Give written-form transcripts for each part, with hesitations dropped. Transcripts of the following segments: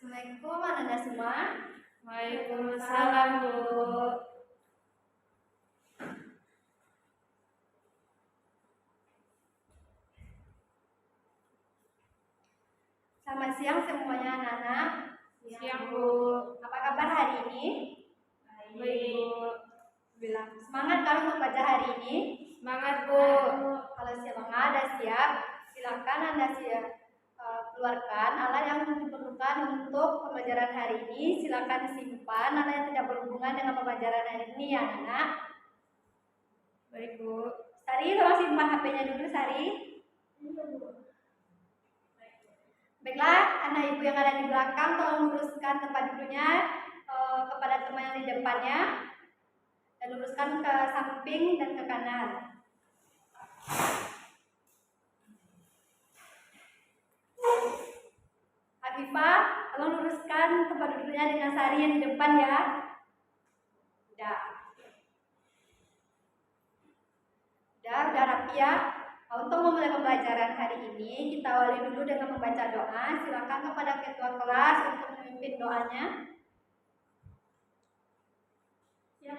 Assalamualaikum Anda semua. Waalaikumsalam, Bu. Selamat siang semuanya anak-anak. Siang, Bu. Apa kabar hari ini? Baik, Bu. Bilang semangat kalau untuk belajar hari ini. Semangat, Bu. Kalau semangat dan siap, silakan Anda keluarkan alat yang diperlukan untuk pembelajaran hari ini. Silakan simpan alat yang tidak berhubungan dengan pembelajaran hari ini ya anak. Baik, Bu. Sari, tolong simpan HP-nya dulu, Sari. Baiklah, anak ibu yang ada di belakang, tolong luruskan tempat duduknya kepada teman yang di depannya dan luruskan ke samping dan ke kanan. Afifah, tolong luruskan tempat duduknya dengan Sari yang di depan ya. Udah rapi ya. Untuk memulai pembelajaran hari ini, kita awali dulu dengan membaca doa. Silakan kepada ketua kelas untuk memimpin doanya. Ya,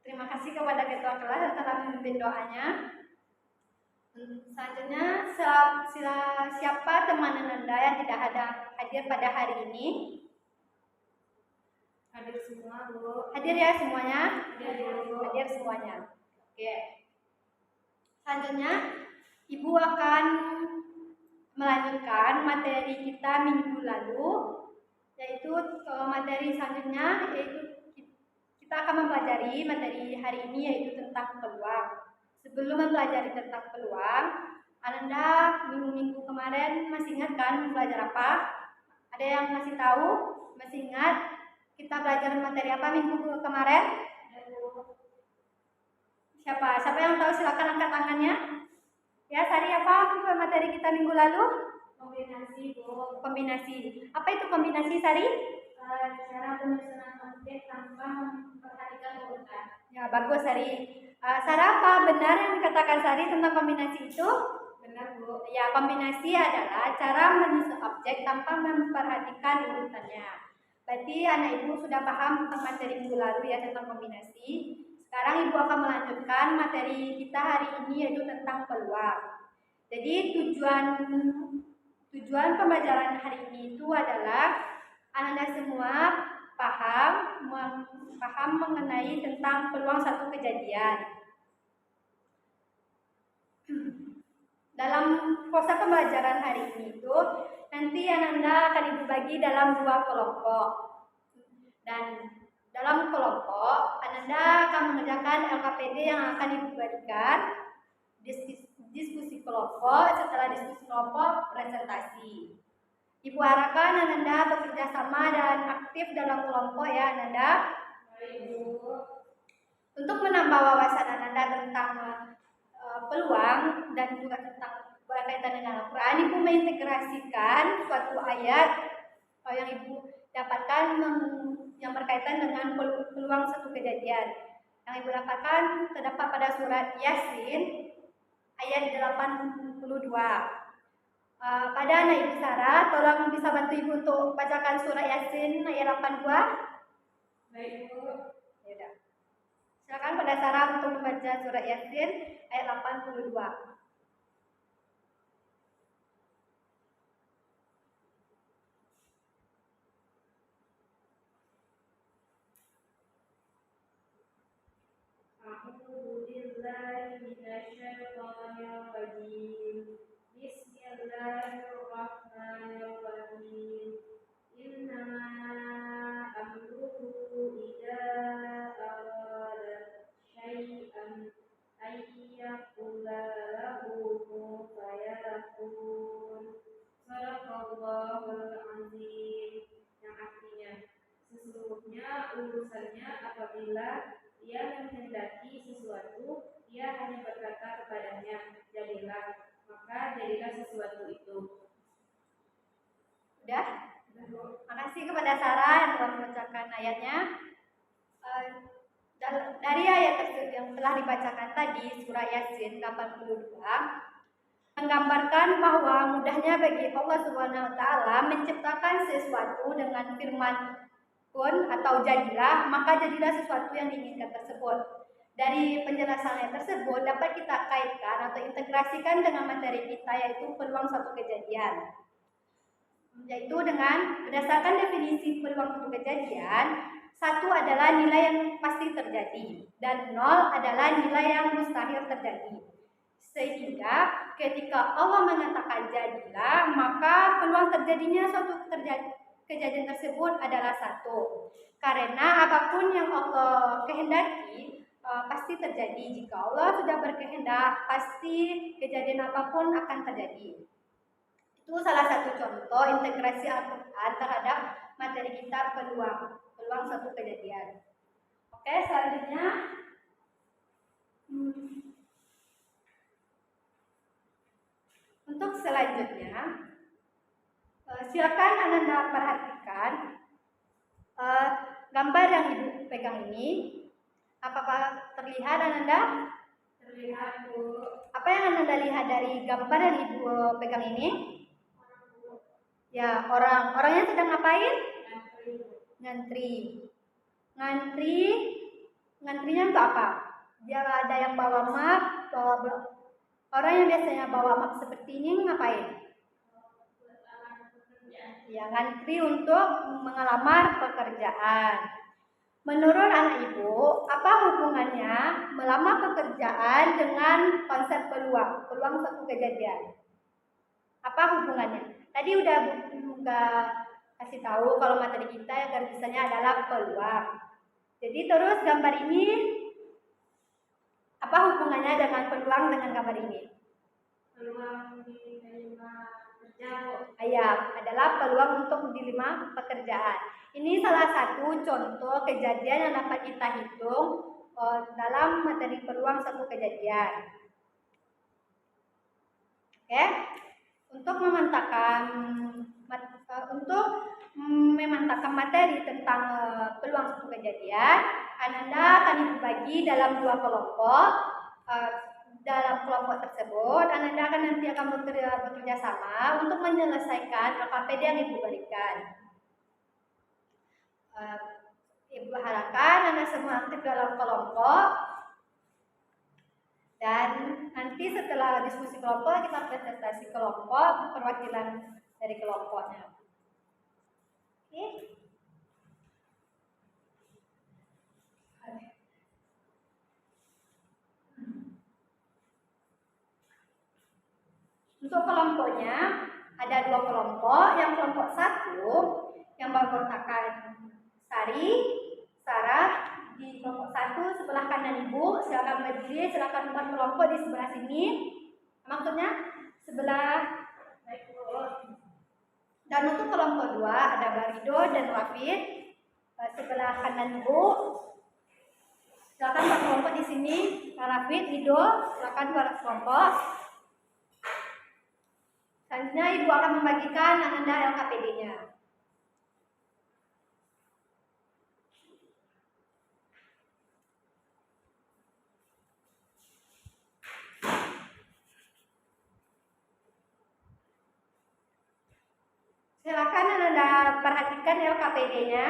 terima kasih kepada ketua kelas yang telah memimpin doanya. Selanjutnya, siapa teman Anda yang tidak hadir pada hari ini? Hadir semua, Bu. Hadir ya semuanya? Hadir semuanya. Oke. Selanjutnya, Ibu akan melanjutkan materi kita minggu lalu, yaitu materi selanjutnya yaitu kita akan mempelajari materi hari ini yaitu tentang peluang. Sebelum mempelajari tentang peluang, Anda minggu-minggu kemarin masih ingat kan belajar apa? Ada yang masih tahu? Masih ingat? Kita belajar materi apa minggu kemarin? Siapa yang tahu silakan angkat tangannya. Ya, Sari, apa materi kita minggu lalu? Kombinasi, Bu. Kombinasi. Apa itu kombinasi, Sari? Cara penyusunan objek tanpa memperhatikan urutan. Ya, bagus, Sari. Sarah, apa benar yang dikatakan Sari tentang kombinasi itu? Benar, Bu. Ya, kombinasi adalah cara menyusun objek tanpa memperhatikan urutannya. Berarti anak ibu sudah paham tentang materi minggu lalu ya tentang kombinasi. Sekarang ibu akan melanjutkan materi kita hari ini yaitu tentang peluang. Jadi tujuan pembelajaran hari ini itu adalah Anda semua paham mengenai tentang peluang satu kejadian. Dalam proses pembelajaran hari ini itu nanti Anda akan dibagi dalam 2 kelompok. Dan dalam kelompok Anda akan mengerjakan LKPD yang akan diberikan, diskusi kelompok, setelah diskusi kelompok presentasi. Ibu harapkan Anda bekerja sama dan aktif dalam kelompok ya Anda. Untuk menambah wawasan Anda tentang peluang dan juga tentang berkaitan dengan Al-Quran, Ibu mengintegrasikan suatu ayat yang Ibu dapatkan yang berkaitan dengan peluang satu kejadian. Yang Ibu dapatkan terdapat pada surat Yasin ayat 82. Pada anak Ibu Sarah, tolong bisa bantu Ibu untuk bacakan surat Yasin ayat 82. Baik, Bu. Ya. Silakan pada Sarah untuk membaca surat Yasin ayat 82. Bismillahirrahmanirrahim. Innama amruhu idza arada syai'an ayyaqula lahu kun fayakun. Sadaqallahul azim. Yang artinya sesungguhnya urusannya apabila ia menghendaki sesuatu, ia hanya berkata kepadanya, jadilah, maka jadilah sesuatu itu. Udah? Makasih kepada Sarah yang telah membacakan ayatnya. Dari ayat tersebut yang telah dibacakan tadi, surah Yasin 82, menggambarkan bahwa mudahnya bagi Allah Subhanahu wa taala menciptakan sesuatu dengan firman kun atau jadilah, maka jadilah sesuatu yang diinginkan tersebut. Dari penjelasannya tersebut dapat kita kaitkan atau integrasikan dengan materi kita, yaitu peluang suatu kejadian. Yaitu dengan berdasarkan definisi peluang suatu kejadian, 1 adalah nilai yang pasti terjadi dan 0 adalah nilai yang mustahil terjadi. Sehingga ketika Allah mengatakan jadilah, maka peluang terjadinya suatu kejadian tersebut adalah 1. Karena apapun yang Allah kehendaki pasti terjadi. Jika Allah sudah berkehendak, pasti kejadian apapun akan terjadi. Itu salah satu contoh integrasi Al-Quran terhadap materi kita peluang suatu kejadian. Oke, selanjutnya untuk selanjutnya silakan Anda perhatikan gambar yang Ibu pegang ini. Apakah terlihat Anda? Terlihat, Bu. Apa yang Anda lihat dari gambar yang Ibu pegang ini? Ya, orangnya sedang ngapain? Ngantri. Ngantrinya untuk apa? Dia ada yang bawa map, orang yang biasanya bawa map seperti ini ngapain? Ya, ngantri untuk mengelamar pekerjaan. Menurut anak Ibu, apa hubungannya melamar pekerjaan dengan konsep peluang suatu kejadian? Apa hubungannya? Tadi udah kasih tahu kalau materi kita yang garis-besarnya adalah peluang. Jadi terus gambar ini apa hubungannya dengan peluang dengan gambar ini? Peluang diterima kerja, Bu. Ya, adalah peluang untuk diterima pekerjaan. Ini salah satu contoh kejadian yang dapat kita hitung dalam materi peluang suatu kejadian. Oke, untuk memantapkan materi tentang peluang suatu kejadian, Anda akan dibagi dalam 2 kelompok. Dalam kelompok tersebut, Anda akan bekerja sama untuk menyelesaikan LKPD yang Ibu berikan. Ibu harapkan Anda semua aktif dalam kelompok, dan nanti setelah diskusi kelompok kita presentasi kelompok, perwakilan dari kelompoknya. Oke. Untuk kelompoknya ada 2 kelompok. Yang kelompok 1 yang beranggotakan Sari, Sarah di kelompok 1 sebelah kanan Ibu. Silakan berdiri, silakan buat kelompok di sebelah sini. Maksudnya sebelah baik. Dan untuk kelompok 2 ada Barido dan Rafid sebelah kanan Ibu. Silakan buat kelompok di sini. Rafid, Rido, silakan buat kelompok. Selanjutnya Ibu akan membagikan Anda LKPD-nya. Silakan Anda perhatikan LKPD-nya.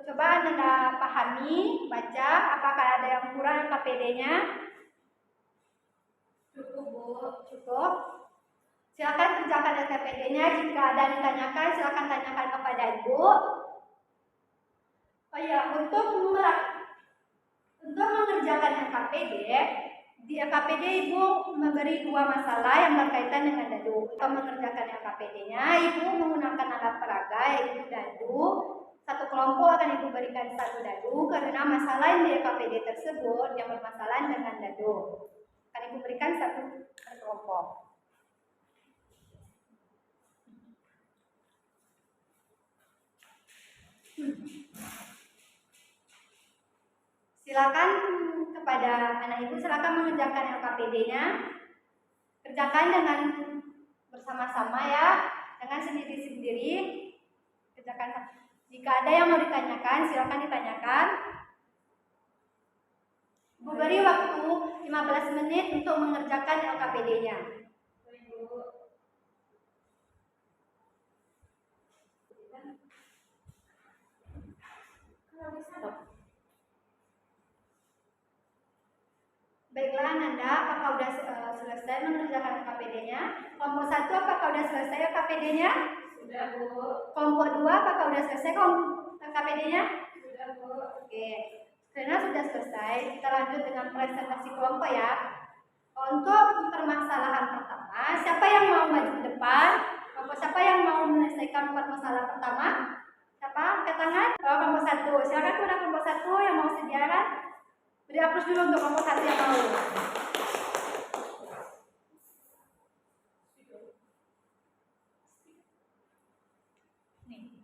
Coba Anda pahami, baca apakah ada yang kurang LKPD-nya. Cukup, Bu. Cukup. Silakan kerjakan LKPD-nya. Jika ada yang ditanyakan, silakan tanyakan kepada Ibu. Oh ya, untuk mengerjakan LKPD, di LKPD Ibu memberi 2 masalah yang berkaitan dengan dadu. Untuk mengerjakan LKPD-nya, Ibu menggunakan alat peraga yaitu dadu. 1 kelompok akan Ibu berikan 1 dadu karena masalah yang di LKPD tersebut yang bermasalah dengan dadu. Akan Ibu berikan 1 kelompok. Silakan kepada anak Ibu, silakan mengerjakan LKPD-nya. Kerjakan dengan bersama-sama ya, jangan sendiri-sendiri. Kerjakan. Jika ada yang mau ditanyakan, silakan ditanyakan. Ibu beri waktu 15 menit untuk mengerjakan LKPD-nya. Baik, Bu. Baiklah Ananda, apakah sudah selesai mengerjakan LKPD-nya? Kelompok 1 apakah sudah selesai LKPD-nya? Sudah, Bu. Kelompok 2 apakah sudah selesai LKPD-nya? Sudah, Bu. Oke, karena sudah selesai, kita lanjut dengan presentasi kelompok ya. Untuk permasalahan pertama, siapa yang mau maju ke depan? Kelompok siapa yang mau menyelesaikan permasalahan pertama? Siapa? Angkat tangan. Kelompok 1. Silakan kepada kelompok 1 yang mau sejarah. Beri aplaus dulu untuk kelompok 1 yang mau. Nih.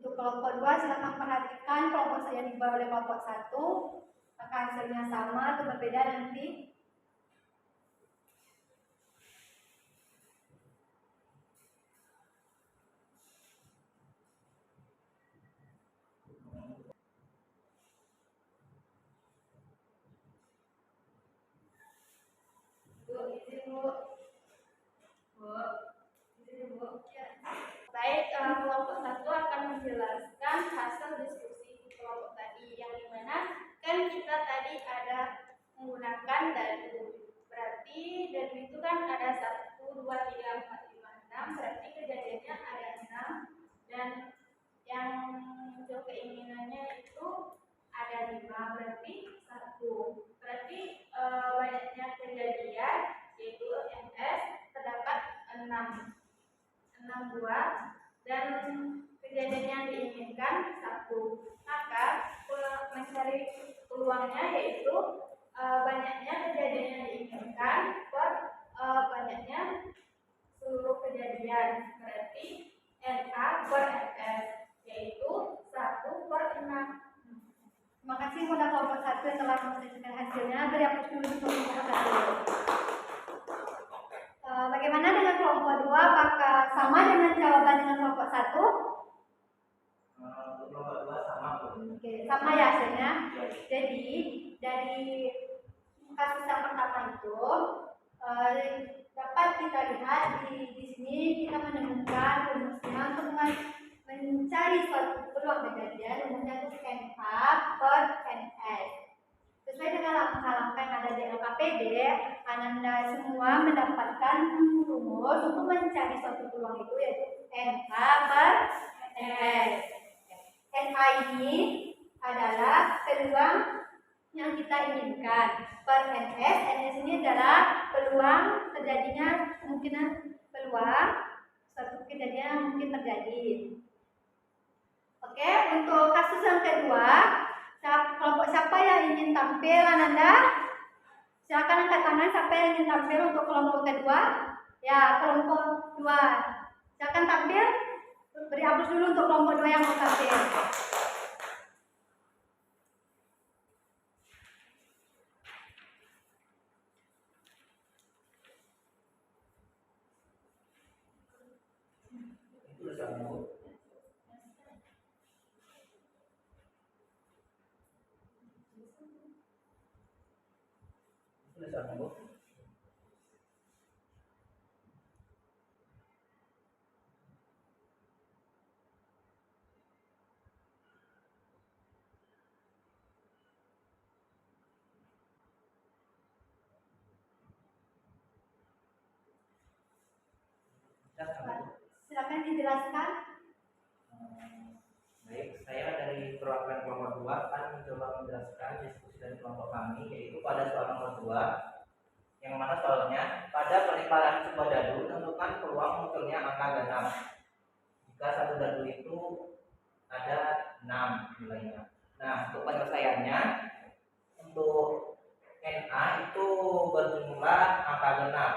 Untuk kelompok 2 silakan perhatikan kelompok yang dibawa oleh kelompok 1. Apakah hasilnya sama atau berbeda nanti? Bu, izin, Bu. Bu, izin, Bu. Ya. Baik, kelompok 1 akan menjelaskan hasil diskusi di kelompok tadi, yang dimana kan kita tadi ada menggunakan dadu. Berarti dadu itu kan ada 1, 2, 3, 4, 5, 6. Berarti kejadiannya ada 6, dan yang muncul keinginannya itu ada 5, berarti 1. Berarti banyaknya kejadian yaitu NS terdapat 6 buah, dan kejadian yang diinginkan 1. Maka mencari peluangnya yaitu banyaknya kejadian yang diinginkan per banyaknya seluruh kejadian, berarti NA per NS yaitu 1/6. Terima kasih kepada kelompok 1 yang telah menyampaikan hasilnya. Beri aplaus dulu untuk kelompok 1. Bagaimana dengan kelompok 2? Apakah sama dengan jawaban dengan kelompok 1? Untuk kelompok 2 sama, Bu. Oke, sama ya hasilnya. Jadi dari kasus yang pertama itu dapat kita lihat di sini kita menemukan rumusnya untuk mencari suatu peluang kejadian, rumusnya itu NK per NS. Sesuai dengan langkah-langkah yang ada di LKPD, Ananda semua mendapatkan rumus untuk mencari suatu peluang itu yaitu NK per NS. NA ini adalah peluang yang kita inginkan. Per NS, NS ini adalah peluang terjadinya kemungkinan peluang suatu kejadian yang mungkin terjadi. Oke, untuk kasus yang kedua, kelompok siapa yang ingin tampil, Ananda? Silakan angkat tangan siapa yang ingin tampil untuk kelompok kedua. Ya, kelompok 2. Silakan tampil. Beri aplaus dulu untuk kelompok 2 yang mau tampil. Tulisannya, Bu. Tulisannya, Bu. Silakan dijelaskan. Baik, saya dari perwakilan kelompok 2 akan mencoba menjelaskan diskusi dari kelompok kami, yaitu pada soal nomor 2, yang mana soalnya pada pelimparan sebuah dadu tentukan peluang munculnya angka genap jika satu dadu itu ada 6 nilainya. Nah, untuk penyelesaiannya, untuk NA itu berjumlah angka genap.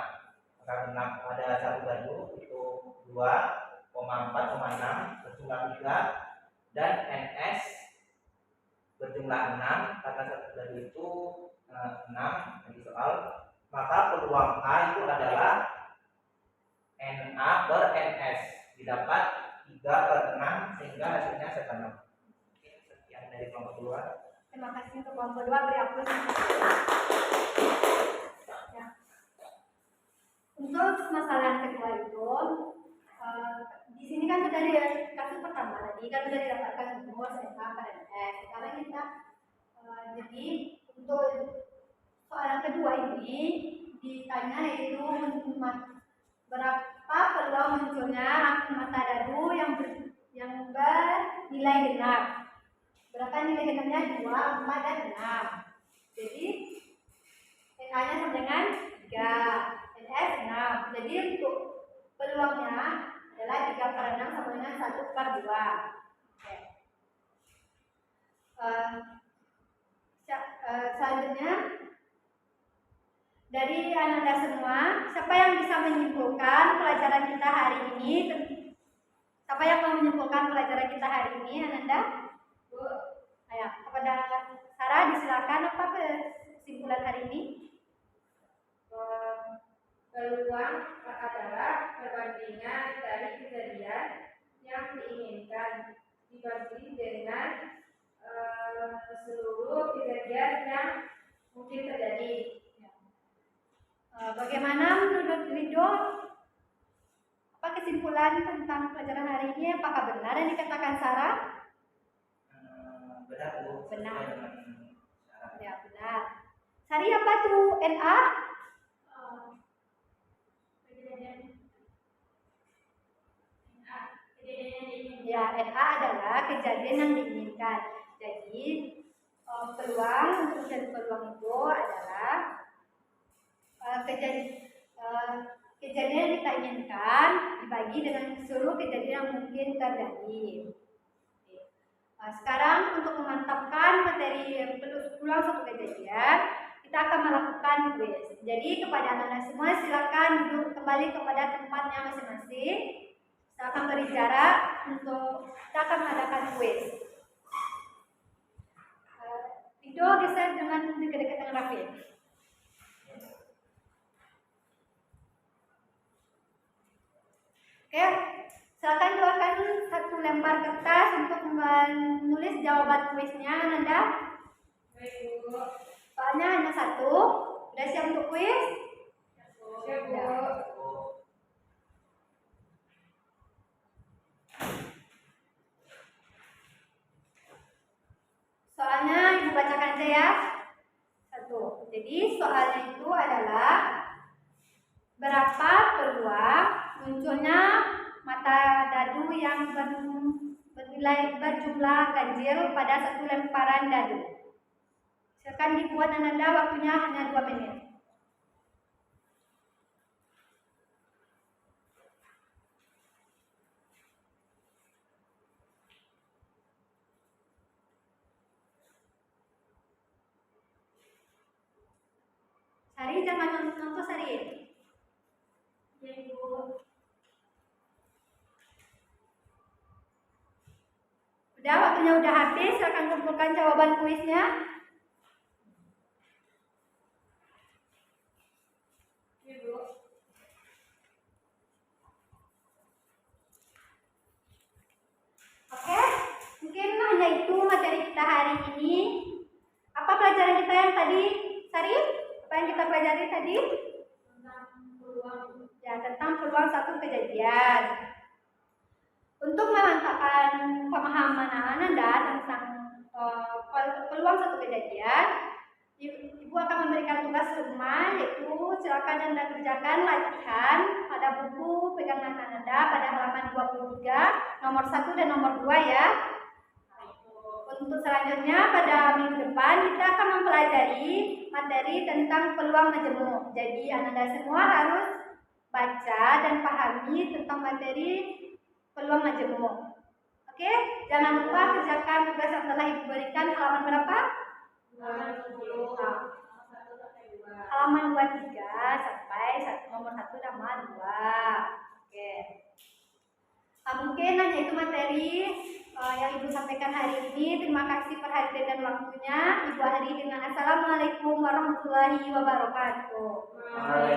Angka genap pada satu dadu itu 2,4,6 berjumlah 3, dan NS berjumlah 6 karena satu dadu itu 6 di soal, maka peluang A itu adalah NA per NS, didapat 3/6 sehingga hasilnya setanom. Sekian dari kelompok 2. Terima kasih untuk kelompok 2, beri aplaus. Ya. Untuk masalah yang kedua itu, di sini kan sudah kasus pertama tadi kan sudah didapatkan umur SMA pada NS. Sekarang kita jadi untuk soal yang kedua ini ditanya yaitu berapa peluang munculnya mata dadu yang bernilai genap. Berapa nilai genapnya? 2, 4, dan 6. Jadi NA-nya sama dengan 3, NS 6. Jadi untuk peluangnya adalah 3/6 sama dengan 1/2. Oke. Selanjutnya dari Ananda semua, siapa yang bisa menyimpulkan pelajaran kita hari ini? Siapa yang mau menyimpulkan pelajaran kita hari ini, Ananda? Bu. Ayo, kepada Sarah disilakan, apa kesimpulan hari ini? Peluang adalah perbandingan dari kejadian yang diinginkan dibanding dengan seluruh kejadian yang mungkin terjadi. Bagaimana menurut Rido? Apa kesimpulan tentang pelajaran hari ini? Apakah benar yang dikatakan Sarah? Benar, Bu. Benar. Ya, benar. Sari, apa tuh NA? Ya, NA adalah kejadian yang diinginkan. Jadi peluang untuk mencari peluang itu adalah kejadian yang kita inginkan dibagi dengan seluruh kejadian yang mungkin terjadi. Sekarang untuk memantapkan materi peluang satu kejadian, kita akan melakukan kuis. Jadi kepada anak-anak semua silakan duduk kembali kepada tempatnya masing-masing. Kita akan beri jarak untuk kita akan mengadakan kuis. Video geser dengan dekat-dekat dengan Raffi. Oke, silakan keluarkan satu lembar kertas untuk menulis jawaban kuisnya, Nanda. Baik, Bu. Soalnya hanya satu. Sudah siap untuk kuis? Siap, Bu. Soalnya Ibu bacakan aja ya. Satu. Jadi soalnya itu adalah berapa peluang munculnya mata dadu yang bernilai berjumlah ganjil pada satu lemparan dadu. Silakan dibuat Ananda, waktunya hanya 2 menit. Sari, jangan nonton Sari. Ya, Bu. Udah, waktunya udah habis. Silakan kumpulkan jawaban kuisnya. Ya, Bu. Oke, mungkin hanya itu materi kita hari ini. Apa pelajaran kita yang tadi, Sari? Apa yang kita pelajari tadi? Tentang peluang. Ya, tentang peluang satu kejadian. Untuk memantapkan pemahaman Ananda tentang peluang satu kejadian, Ibu akan memberikan tugas rumah, yaitu silakan Anda kerjakan latihan pada buku pegangan Ananda pada halaman 23, nomor 1 dan nomor 2 ya. Untuk selanjutnya pada minggu depan kita akan mempelajari materi tentang peluang majemuk. Jadi Ananda semua harus baca dan pahami tentang materi peluang majemuk. Oke, jangan lupa kerjakan tugas yang telah Ibu berikan halaman berapa? Halaman 23 sampai nomor 1 sama 2. Oke. Mungkin hanya itu materi yang Ibu sampaikan hari ini. Terima kasih perhatian dan waktunya. Ibu akhiri dengan Assalamualaikum warahmatullahi wabarakatuh. Waalaikumsalam.